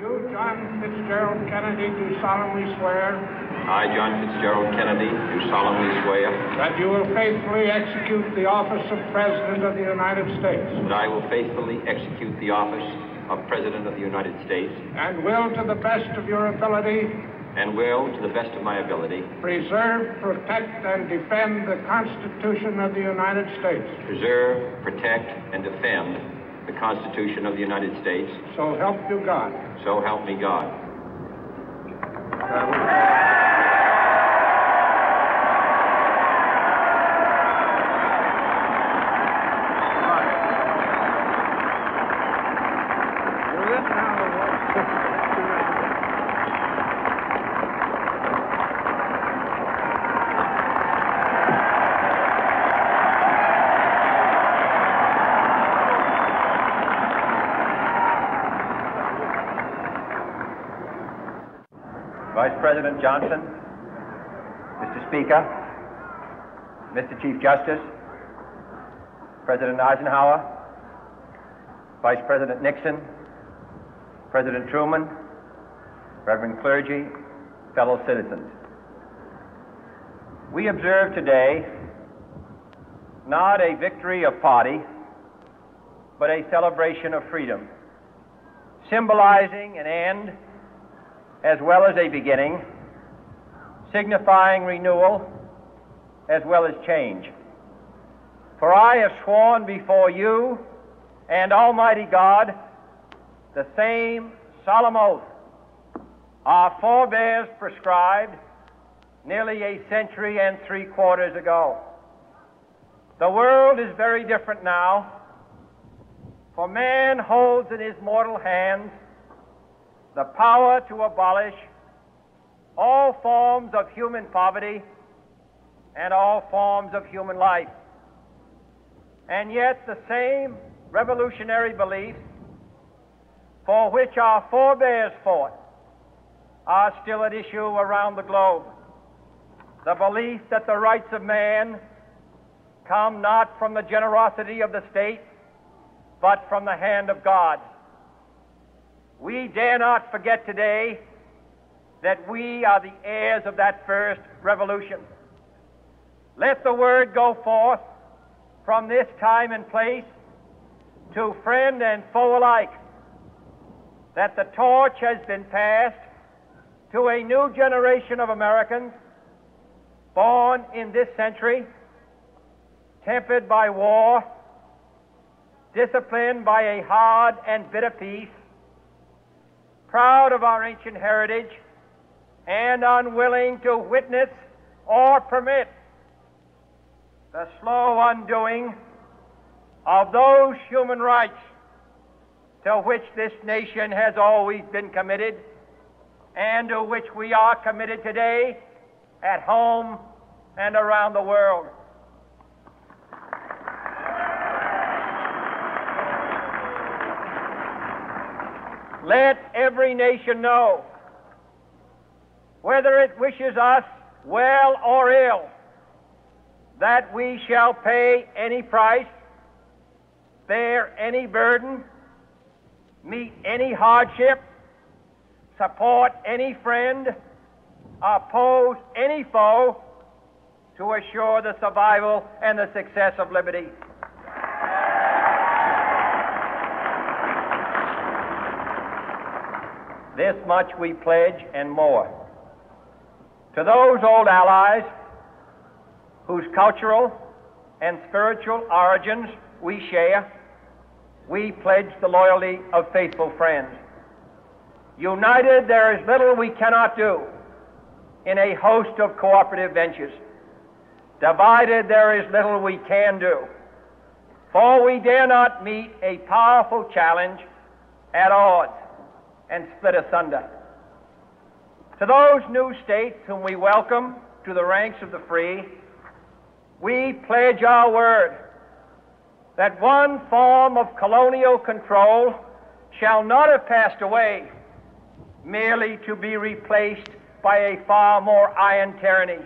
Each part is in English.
You, John Fitzgerald Kennedy, do solemnly swear. I, John Fitzgerald Kennedy, do solemnly swear. That you will faithfully execute the office of President of the United States. That I will faithfully execute the office of President of the United States. And will, to the best of your ability. And will, to the best of my ability. Preserve, protect, and defend the Constitution of the United States. Preserve, protect, and defend the Constitution of the United States. So help you God. So help me God. Vice President Johnson, Mr. Speaker, Mr. Chief Justice, President Eisenhower, Vice President Nixon, President Truman, Reverend clergy, fellow citizens. We observe today not a victory of party, but a celebration of freedom, symbolizing an end as well as a beginning, signifying renewal as well as change. For I have sworn before you and Almighty God the same solemn oath our forebears prescribed nearly a century and 3/4 ago. The world is very different now, for man holds in his mortal hands the power to abolish all forms of human poverty and all forms of human life. And yet the same revolutionary beliefs for which our forebears fought are still at issue around the globe. The belief that the rights of man come not from the generosity of the state, but from the hand of God. We dare not forget today that we are the heirs of that first revolution. Let the word go forth from this time and place to friend and foe alike that the torch has been passed to a new generation of Americans born in this century, tempered by war, disciplined by a hard and bitter peace, proud of our ancient heritage, and unwilling to witness or permit the slow undoing of those human rights to which this nation has always been committed and to which we are committed today at home and around the world. Let every nation know, whether it wishes us well or ill, that we shall pay any price, bear any burden, meet any hardship, support any friend, oppose any foe to assure the survival and the success of liberty. This much we pledge and more. To those old allies whose cultural and spiritual origins we share, we pledge the loyalty of faithful friends. United, there is little we cannot do in a host of cooperative ventures. Divided, there is little we can do, for we dare not meet a powerful challenge at odds and split asunder. To those new states whom we welcome to the ranks of the free, we pledge our word that one form of colonial control shall not have passed away merely to be replaced by a far more iron tyranny.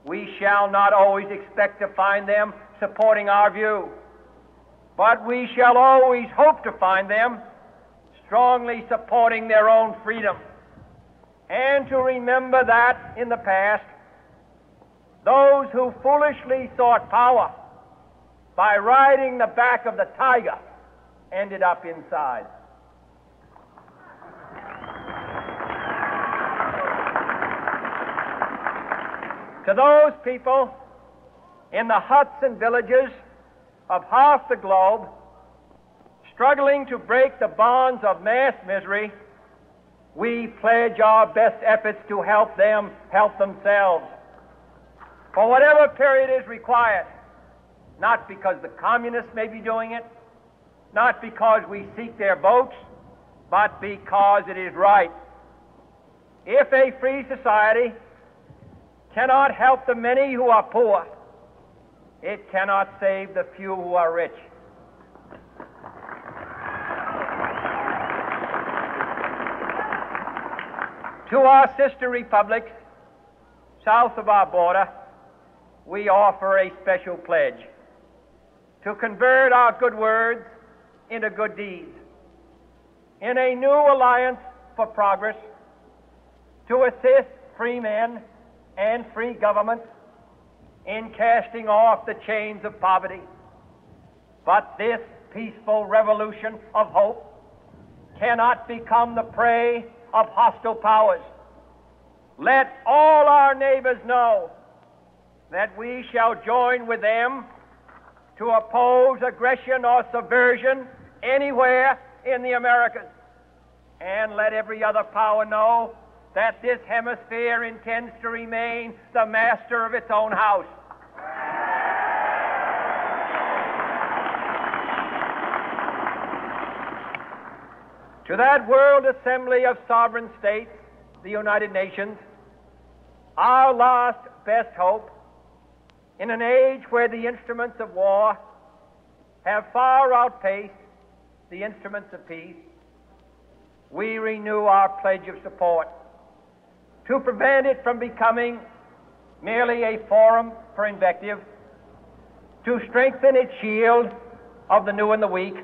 We shall not always expect to find them supporting our view, but we shall always hope to find them strongly supporting their own freedom, and to remember that in the past, those who foolishly sought power by riding the back of the tiger ended up inside. To those people in the huts and villages of half the globe struggling to break the bonds of mass misery, we pledge our best efforts to help them help themselves for whatever period is required, not because the communists may be doing it, not because we seek their votes, but because it is right. If a free society cannot help the many who are poor, it cannot save the few who are rich. To our sister republics south of our border, we offer a special pledge to convert our good words into good deeds, in a new alliance for progress, to assist free men and free governments in casting off the chains of poverty. But this peaceful revolution of hope cannot become the prey of hostile powers. Let all our neighbors know that we shall join with them to oppose aggression or subversion anywhere in the Americas. And let every other power know that this hemisphere intends to remain the master of its own house. To that world assembly of sovereign states, the United Nations, our last best hope, in an age where the instruments of war have far outpaced the instruments of peace, we renew our pledge of support to prevent it from becoming merely a forum for invective, to strengthen its shield of the new and the weak,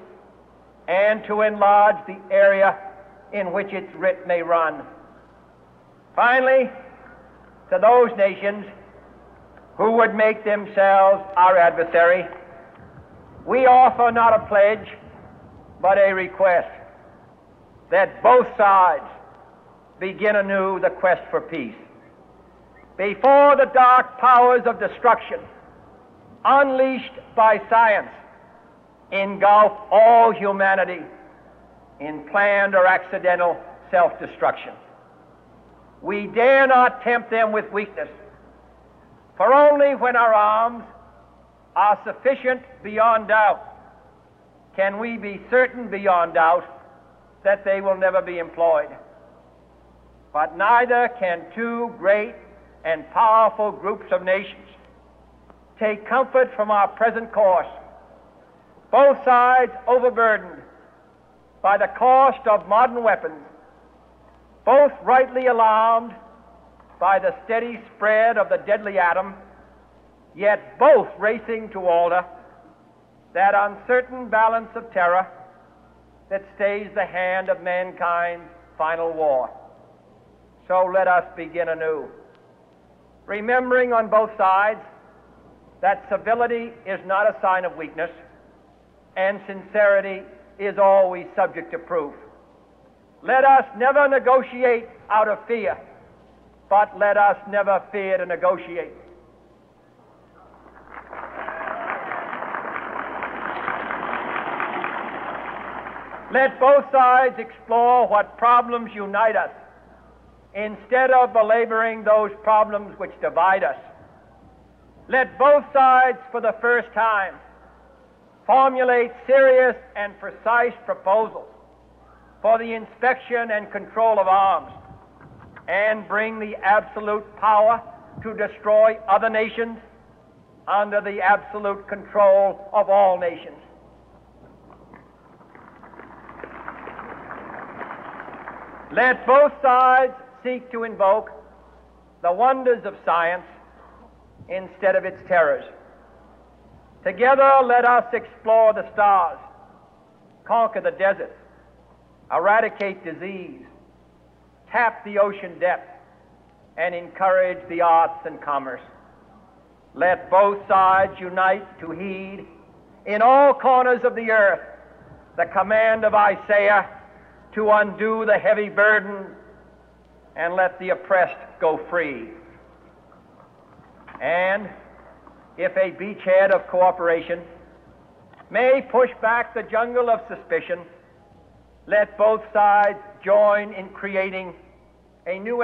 and to enlarge the area in which its writ may run. Finally, to those nations who would make themselves our adversary, we offer not a pledge, but a request that both sides begin anew the quest for peace. Before the dark powers of destruction, unleashed by science, engulf all humanity in planned or accidental self-destruction, we dare not tempt them with weakness, for only when our arms are sufficient beyond doubt can we be certain beyond doubt that they will never be employed. But neither can two great and powerful groups of nations take comfort from our present course, both sides overburdened by the cost of modern weapons, both rightly alarmed by the steady spread of the deadly atom, yet both racing to alter that uncertain balance of terror that stays the hand of mankind's final war. So let us begin anew, remembering on both sides that civility is not a sign of weakness, and sincerity is always subject to proof. Let us never negotiate out of fear, but let us never fear to negotiate. Let both sides explore what problems unite us, instead of belaboring those problems which divide us. Let both sides, for the first time, formulate serious and precise proposals for the inspection and control of arms, and bring the absolute power to destroy other nations under the absolute control of all nations. Let both sides seek to invoke the wonders of science instead of its terrors. Together, let us explore the stars, conquer the deserts, eradicate disease, tap the ocean depths, and encourage the arts and commerce. Let both sides unite to heed in all corners of the earth the command of Isaiah to undo the heavy burden and let the oppressed go free. And if a beachhead of cooperation may push back the jungle of suspicion, let both sides join in creating a new